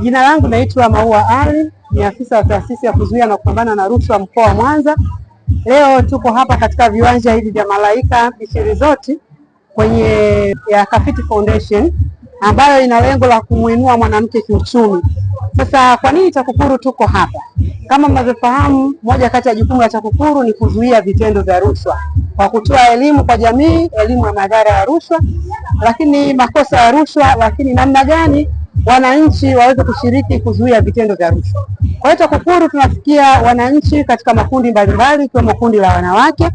Jina langu naitwa Maua Ali, ni afisa wa taasisi ya kuzuia na kupambana na rushwa mkoa wa Mwanza. Leo tuko hapa katika viwanja hivi vya Malaika Beach Resort kwenye ya Kafiti Foundation ambayo ina lengo la kumuinua mwanamke kiuchumi. Sasa kwa nini TAKUKURU tuko hapa? Kama mnavyofahamu, moja kati ya jukumu la TAKUKURU ni kuzuia vitendo vya rushwa kwa kutoa elimu kwa jamii, elimu ya madhara ya rushwa, lakini makosa ya rushwa, lakini namna gani wananchi waweze kushiriki kuzuia vitendo vya rushwa. Kwa hiyo TAKUKURU tunafikia wananchi katika makundi mbalimbali ikiwemo kundi la wanawake.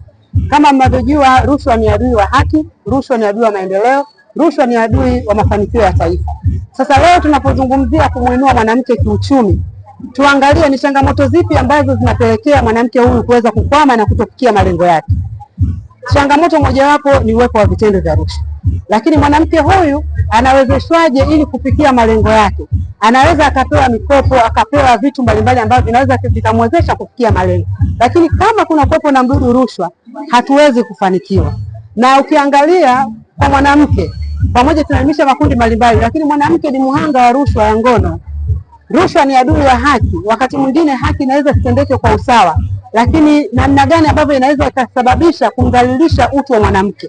Kama mnavyojua, rushwa ni adui wa haki, rushwa ni adui wa maendeleo, rushwa ni adui wa mafanikio ya taifa. Sasa leo tunapozungumzia kumuinua mwanamke kiuchumi, tuangalie ni changamoto zipi ambazo zinapelekea mwanamke huyu kuweza kukwama na kutofikia malengo yake. Changamoto mojawapo ni uwepo wa vitendo vya rushwa. Lakini mwanamke huyu anawezeshwaje ili kufikia malengo yake? Anaweza akapewa mikopo, akapewa vitu mbalimbali ambavyo vinaweza vikamwezesha kufikia malengo. Lakini kama kuna kuwepo na mdudu rushwa, hatuwezi kufanikiwa. Na ukiangalia kwa mwanamke, pamoja tunaelimisha makundi mbalimbali, lakini mwanamke ni muhanga wa rushwa ya ngono. Rushwa ni adui wa haki. Wakati mwingine haki inaweza kutendeka kwa usawa, lakini namna gani ambavyo inaweza ikasababisha kumdhalilisha utu wa mwanamke.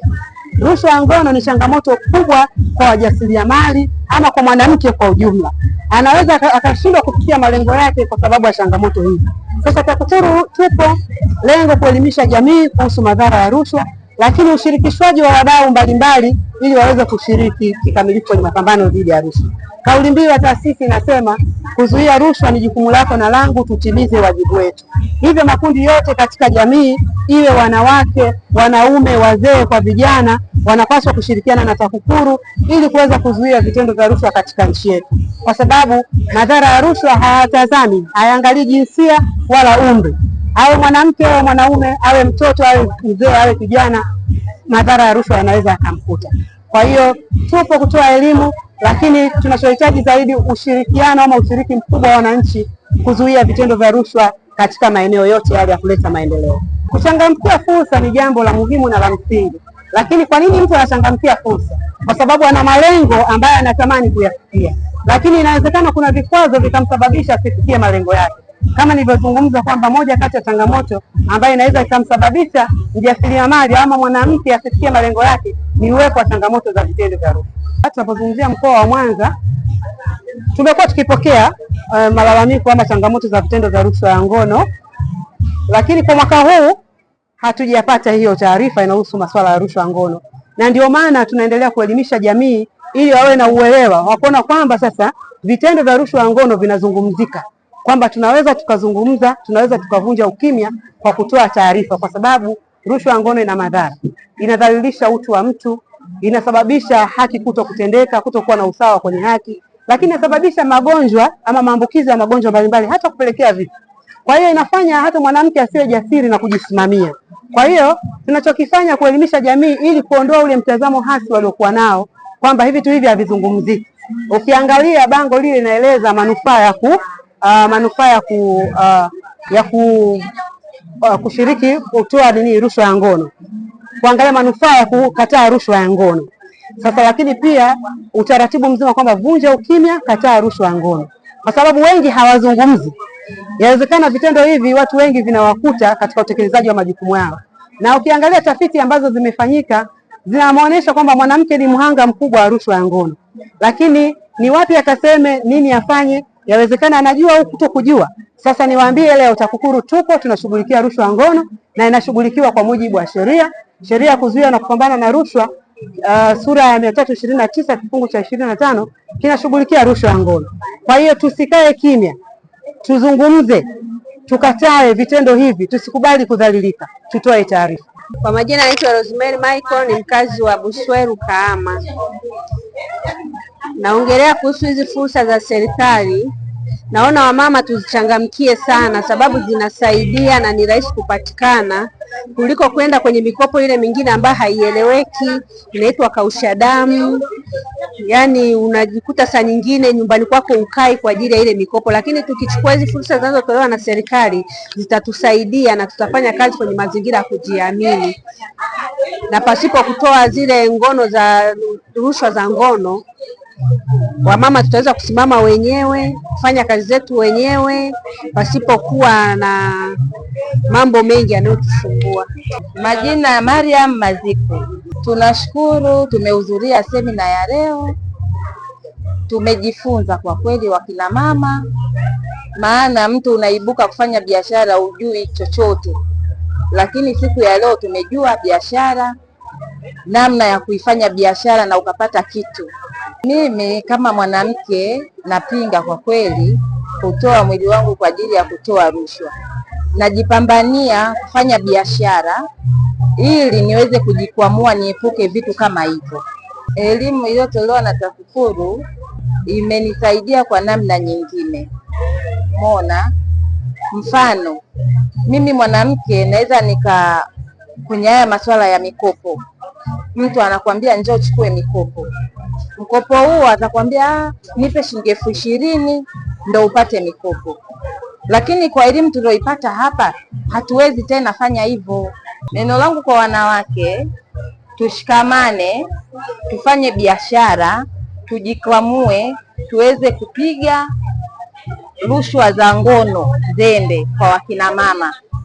Rushwa ya ngono ni changamoto kubwa kwa wajasiriamali ama kwa mwanamke kwa ujumla. Anaweza akashindwa kufikia malengo yake kwa sababu ya changamoto hii. Sasa TAKUKURU tupo lengo kuelimisha jamii kuhusu madhara ya rushwa, lakini ushirikishwaji wa wadau mbalimbali ili waweze kushiriki kikamilifu kwenye mapambano dhidi ya rushwa. Kauli mbiu ya taasisi inasema kuzuia rushwa ni jukumu lako na langu, tutimize wajibu wetu. Hivyo makundi yote katika jamii, iwe wanawake, wanaume, wazee kwa vijana, wanapaswa kushirikiana na TAKUKURU ili kuweza kuzuia vitendo vya rushwa katika nchi yetu, kwa sababu madhara ya rushwa hayatazami, hayaangalii jinsia wala umri, awe mwanamke awe mwanaume, awe mtoto awe mzee awe kijana, madhara ya rushwa yanaweza akamkuta. Kwa hiyo tupo kutoa elimu, lakini tunachohitaji zaidi ushirikiano ama ushiriki mkubwa wa wananchi kuzuia vitendo vya rushwa katika maeneo yote yale ya kuleta maendeleo. Kuchangamkia fursa ni jambo la muhimu na la msingi. Lakini kwa nini mtu anachangamkia fursa? Kwa sababu ana malengo ambayo anatamani kuyafikia. Lakini inawezekana kuna vikwazo vikamsababisha asifikie malengo yake. Kama nilivyozungumza kwamba moja kati ya changamoto ambayo inaweza ikamsababisha mjasiriamali ama mwanamke asifikie malengo yake ni uwepo wa changamoto za vitendo vya rushwa. Tunapozungumzia mkoa wa Mwanza, tumekuwa tukipokea malalamiko ama changamoto za vitendo vya rushwa ya ngono, lakini kwa mwaka huu hatujapata hiyo taarifa inahusu masuala ya rushwa ya ngono, na ndio maana tunaendelea kuelimisha jamii ili wawe na uelewa wa kuona kwamba sasa vitendo vya rushwa ya ngono vinazungumzika, kwamba tunaweza tukazungumza, tunaweza tukavunja ukimya kwa kutoa taarifa, kwa sababu rushwa ya ngono ina madhara, inadhalilisha utu wa mtu, inasababisha haki kuto kutendeka, kutokuwa na usawa kwenye haki, lakini inasababisha magonjwa ama maambukizi ya magonjwa mbalimbali, hata kupelekea vifo. Kwa hiyo inafanya hata mwanamke asiwe jasiri na kujisimamia. Kwa hiyo tunachokifanya kuelimisha jamii ili kuondoa ule mtazamo hasi waliokuwa nao kwamba hivi tu hivi havizungumziki. Ukiangalia bango lile linaeleza kushiriki kutoa rushwa ya ngono, kuangalia manufaa ya kukataa rushwa ya ngono. Sasa lakini pia utaratibu mzima kwamba vunja ukimya, kataa rushwa ya ngono, kwa sababu wengi hawazungumzi. Inawezekana vitendo hivi watu wengi vinawakuta katika utekelezaji wa majukumu yao, na ukiangalia tafiti ambazo zimefanyika zinamuonesha kwamba mwanamke ni mhanga mkubwa wa rushwa ya ngono, lakini ni wapi akaseme nini afanye? Yawezekana anajua au kutokujua. Sasa niwaambie leo TAKUKURU tupo tunashughulikia rushwa ya ngono na inashughulikiwa kwa mujibu wa sheria ya kuzuia na kupambana na rushwa, sura ya 329 kifungu cha 25 kinashughulikia rushwa ya ngono. Kwa hiyo tusikae kimya, tuzungumze, tukatae vitendo hivi, tusikubali kudhalilika, tutoe taarifa. Kwa majina naitwa Rosemary Michael, ni mkazi wa Busweru Kahama. Naongelea kuhusu hizi fursa za serikali. Naona wamama tuzichangamkie sana, sababu zinasaidia na ni rahisi kupatikana kuliko kwenda kwenye mikopo ile mingine ambayo haieleweki, inaitwa kausha damu. Yani unajikuta saa nyingine nyumbani kwako ukai kwa ajili ya ile mikopo, lakini tukichukua hizi fursa zinazotolewa na serikali zitatusaidia na tutafanya kazi kwenye mazingira ya kujiamini, na pasipo kutoa zile ngono za rushwa za ngono wamama tutaweza kusimama wenyewe, kufanya kazi zetu wenyewe pasipokuwa na mambo mengi yanayotusumbua. Majina ya Mariam Maziku. Tunashukuru tumehudhuria semina ya leo, tumejifunza kwa kweli wakina mama, maana mtu unaibuka kufanya biashara hujui chochote, lakini siku ya leo tumejua biashara, namna ya kuifanya biashara na ukapata kitu. Mimi kama mwanamke napinga kwa kweli kutoa mwili wangu kwa ajili ya kutoa rushwa. Najipambania kufanya biashara ili niweze kujikwamua, niepuke vitu kama hivyo. Elimu iliyotolewa na TAKUKURU imenisaidia kwa namna nyingine. Mona, mfano mimi mwanamke naweza kwenye haya masuala ya mikopo, mtu anakuambia njoo chukue mikopo. Mkopo huo atakwambia nipe shilingi 20,000 ndio upate mikopo, lakini kwa elimu tulioipata hapa hatuwezi tena fanya hivyo. Neno langu kwa wanawake, tushikamane, tufanye biashara, tujikwamue, tuweze kupiga rushwa za ngono zende kwa wakina mama.